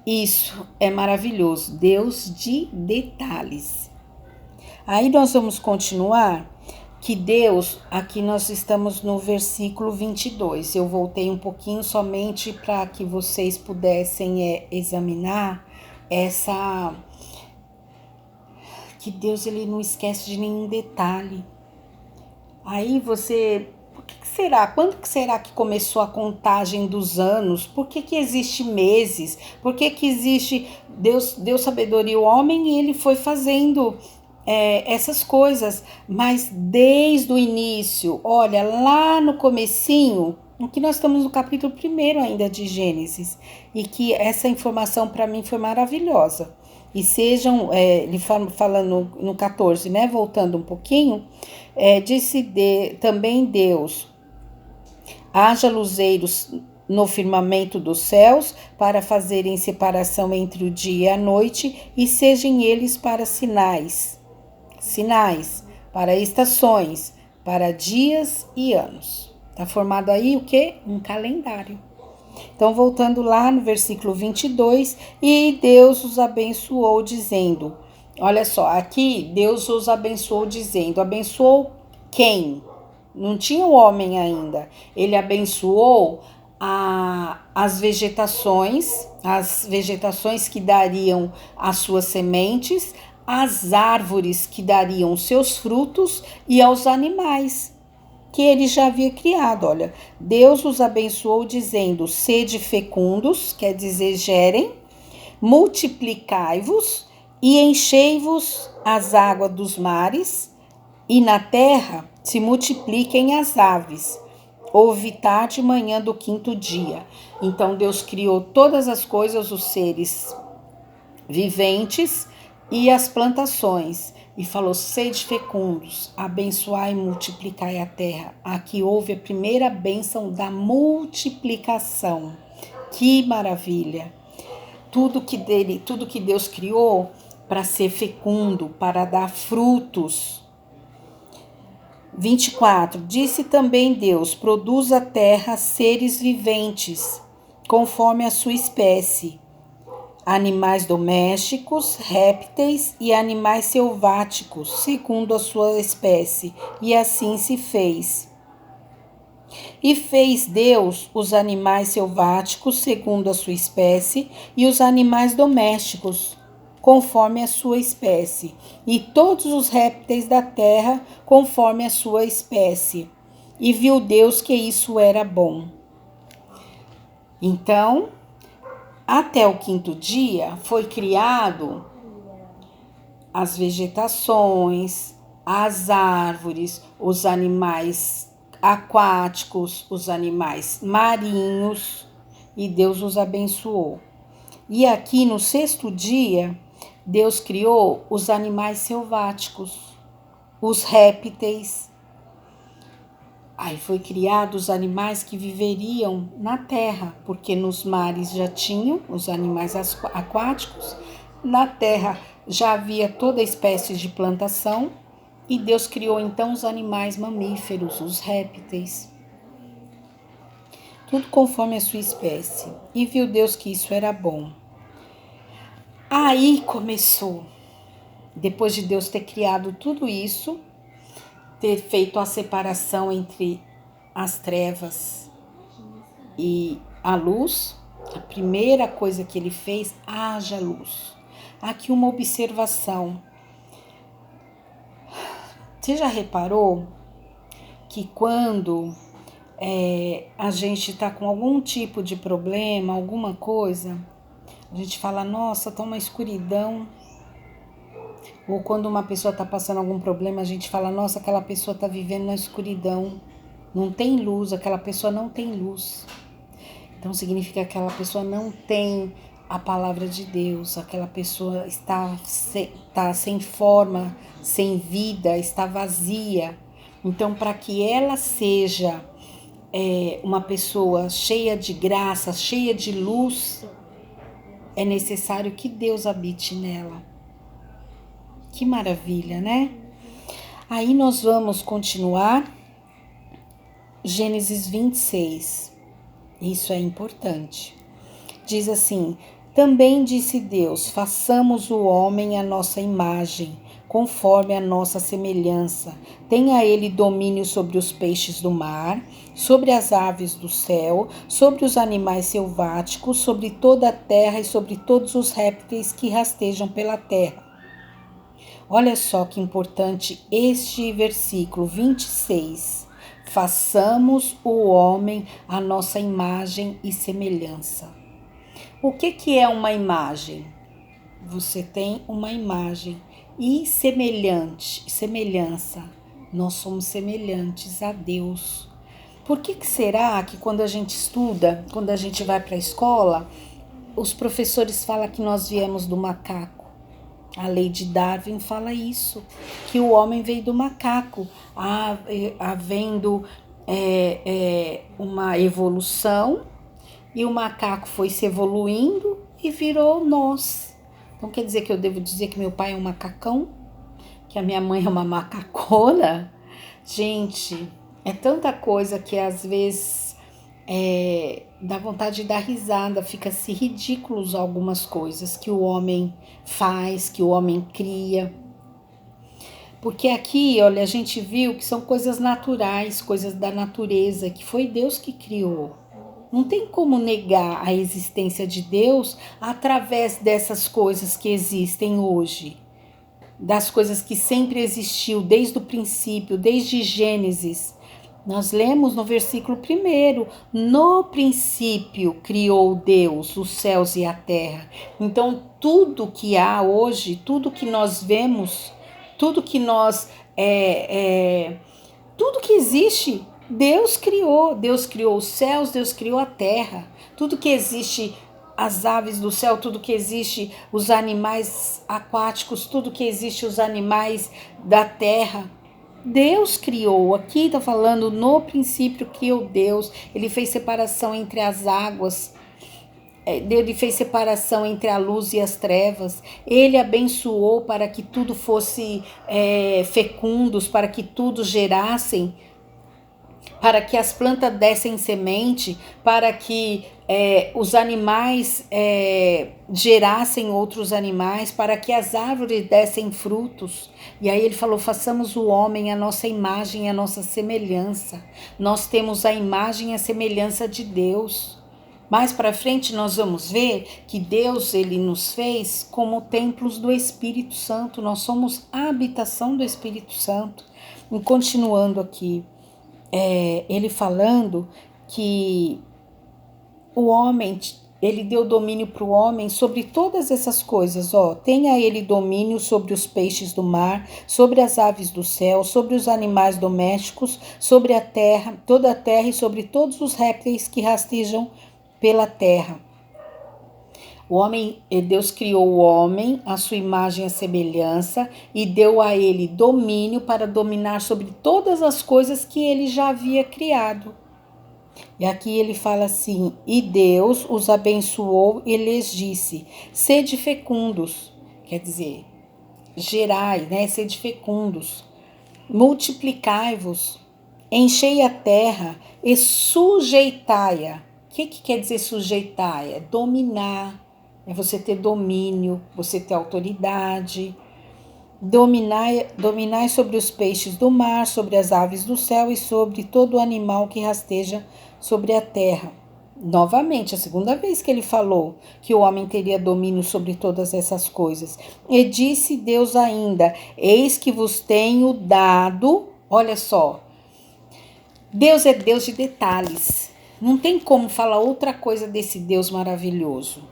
Isso é maravilhoso, Deus de detalhes. Aí nós vamos continuar, que Deus, aqui nós estamos no versículo 22. Eu voltei um pouquinho somente para que vocês pudessem examinar essa... que Deus ele não esquece de nenhum detalhe. Aí você... Por que será? Quando que será que começou a contagem dos anos? Por que existe meses? Por que existe... Deus deu sabedoria ao homem e ele foi fazendo essas coisas. Mas desde o início, olha, lá no comecinho, que nós estamos no capítulo 1 ainda de Gênesis, e que essa informação para mim foi maravilhosa. E sejam, ele falando no 14, né, voltando um pouquinho, disse também Deus, haja luzeiros no firmamento dos céus para fazerem separação entre o dia e a noite, e sejam eles para sinais, para estações, para dias e anos. Está formado aí o quê? Um calendário. Então, voltando lá no versículo 22, e Deus os abençoou dizendo, olha só, aqui Deus os abençoou dizendo, abençoou quem? Não tinha o homem ainda. Ele abençoou as vegetações que dariam as suas sementes, as árvores que dariam os seus frutos e aos animais que ele já havia criado. Olha, Deus os abençoou dizendo, sede fecundos, quer dizer, gerem, multiplicai-vos e enchei-vos as águas dos mares, e na terra se multipliquem as aves. Houve tarde e manhã do 5º dia. Então Deus criou todas as coisas, os seres viventes e as plantações, e falou, sede fecundos, abençoai e multiplicai a terra. Aqui houve a primeira bênção da multiplicação. Que maravilha! Tudo que Deus criou para ser fecundo, para dar frutos. 24. Disse também Deus, produz a terra seres viventes, conforme a sua espécie, animais domésticos, répteis e animais selváticos, segundo a sua espécie. E assim se fez. E fez Deus os animais selváticos, segundo a sua espécie, e os animais domésticos, conforme a sua espécie, e todos os répteis da terra, conforme a sua espécie. E viu Deus que isso era bom. Então, até o 5º dia foi criado as vegetações, as árvores, os animais aquáticos, os animais marinhos, e Deus os abençoou. E aqui no 6º dia, Deus criou os animais selváticos, os répteis. Aí foi criado os animais que viveriam na terra, porque nos mares já tinham os animais aquáticos, na terra já havia toda espécie de plantação, e Deus criou então os animais mamíferos, os répteis. Tudo conforme a sua espécie. E viu Deus que isso era bom. Aí começou, depois de Deus ter criado tudo isso, ter feito a separação entre as trevas e a luz, a primeira coisa que ele fez, haja luz. Aqui uma observação. Você já reparou que quando a gente está com algum tipo de problema, alguma coisa, a gente fala, nossa, tá uma escuridão. Ou quando uma pessoa está passando algum problema, a gente fala, nossa, aquela pessoa está vivendo na escuridão, não tem luz, aquela pessoa não tem luz. Então significa que aquela pessoa não tem a palavra de Deus, aquela pessoa está sem forma, sem vida, está vazia. Então, para que ela seja uma pessoa cheia de graça, cheia de luz, é necessário que Deus habite nela. Que maravilha, né? Aí nós vamos continuar. Gênesis 26. Isso é importante. Diz assim, Também disse Deus: façamos o homem à nossa imagem, conforme a nossa semelhança. Tenha ele domínio sobre os peixes do mar, sobre as aves do céu, sobre os animais selváticos, sobre toda a terra e sobre todos os répteis que rastejam pela terra. Olha só que importante este versículo 26. Façamos o homem à nossa imagem e semelhança. O que é uma imagem? Você tem uma imagem e semelhança. Nós somos semelhantes a Deus. Por que será que quando a gente estuda, quando a gente vai para a escola, os professores falam que nós viemos do macaco? A lei de Darwin fala isso, que o homem veio do macaco, havendo uma evolução, e o macaco foi se evoluindo e virou nós. Então quer dizer que eu devo dizer que meu pai é um macacão? Que a minha mãe é uma macacona? Gente, é tanta coisa que às vezes dá vontade de dar risada, fica-se ridículos algumas coisas que o homem faz, que o homem cria. Porque aqui, olha, a gente viu que são coisas naturais, coisas da natureza, que foi Deus que criou. Não tem como negar a existência de Deus através dessas coisas que existem hoje. Das coisas que sempre existiu, desde o princípio, desde Gênesis. Nós lemos no versículo 1, no princípio criou Deus os céus e a terra. Então, tudo que há hoje, tudo que nós vemos, tudo que tudo que existe, Deus criou os céus, Deus criou a terra. Tudo que existe, as aves do céu, tudo que existe, os animais aquáticos, tudo que existe, os animais da terra, Deus criou. Aqui está falando, no princípio criou Deus. Ele fez separação entre as águas, ele fez separação entre a luz e as trevas. Ele abençoou para que tudo fosse fecundos, para que tudo gerassem, para que as plantas dessem semente, para que os animais gerassem outros animais, para que as árvores dessem frutos. E aí ele falou, façamos o homem a nossa imagem e a nossa semelhança. Nós temos a imagem e a semelhança de Deus. Mais para frente nós vamos ver que Deus ele nos fez como templos do Espírito Santo. Nós somos a habitação do Espírito Santo. E continuando aqui, ele falando que o homem, ele deu domínio para o homem sobre todas essas coisas, tenha ele domínio sobre os peixes do mar, sobre as aves do céu, sobre os animais domésticos, sobre a terra, toda a terra e sobre todos os répteis que rastejam pela terra. Deus criou o homem, a sua imagem e a semelhança, e deu a ele domínio para dominar sobre todas as coisas que ele já havia criado. E aqui ele fala assim, e Deus os abençoou e lhes disse, sede fecundos, quer dizer, gerai, né? Sede fecundos, multiplicai-vos, enchei a terra e sujeitai-a. O que quer dizer sujeitar? É dominar, é você ter domínio, você ter autoridade. Dominai sobre os peixes do mar, sobre as aves do céu e sobre todo animal que rasteja sobre a terra. Novamente, a segunda vez que ele falou que o homem teria domínio sobre todas essas coisas. E disse Deus ainda, eis que vos tenho dado, olha só, Deus é Deus de detalhes. Não tem como falar outra coisa desse Deus maravilhoso.